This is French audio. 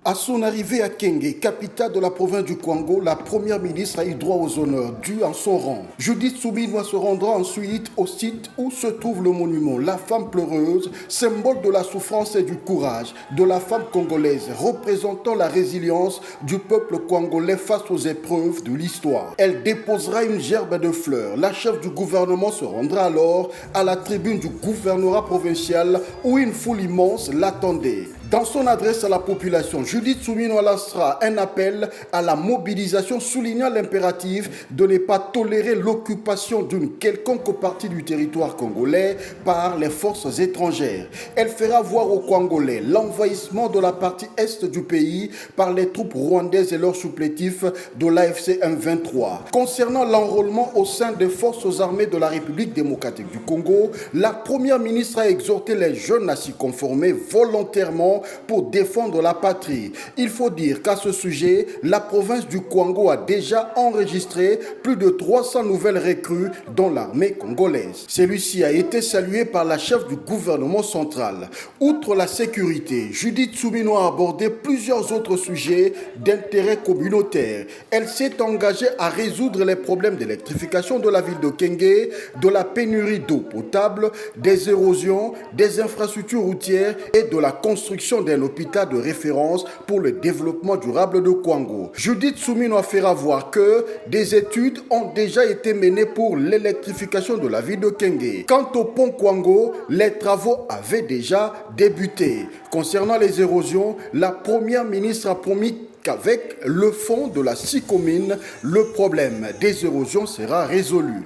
À son arrivée à Kenge, capitale de la province du Kwango, la première ministre a eu droit aux honneurs dus en son rang. Judith Suminwa se rendra ensuite au site où se trouve le monument La Femme pleureuse, symbole de la souffrance et du courage de la femme congolaise, représentant la résilience du peuple congolais face aux épreuves de l'histoire. Elle déposera une gerbe de fleurs. La chef du gouvernement se rendra alors à la tribune du gouvernorat provincial où une foule immense l'attendait. Dans son adresse à la population, Judith Suminwa lancera un appel à la mobilisation, soulignant l'impératif de ne pas tolérer l'occupation d'une quelconque partie du territoire congolais par les forces étrangères. Elle fera voir aux Congolais l'envahissement de la partie est du pays par les troupes rwandaises et leurs supplétifs de l'AFC M23. Concernant l'enrôlement au sein des forces armées de la République démocratique du Congo, la première ministre a exhorté les jeunes à s'y conformer volontairement pour défendre la patrie. Il faut dire qu'à ce sujet, la province du Kwango a déjà enregistré plus de 300 nouvelles recrues dans l'armée congolaise. Celui-ci a été salué par la chef du gouvernement central. Outre la sécurité, Judith Suminwa a abordé plusieurs autres sujets d'intérêt communautaire. Elle s'est engagée à résoudre les problèmes d'électrification de la ville de Kenge, de la pénurie d'eau potable, des érosions, des infrastructures routières et de la construction d'un hôpital de référence pour le développement durable de Kwango. Judith Suminwa fera voir que des études ont déjà été menées pour l'électrification de la ville de Kenge. Quant au pont Kwango, les travaux avaient déjà débuté. Concernant les érosions, la première ministre a promis qu'avec le fonds de la SICOMINE, le problème des érosions sera résolu.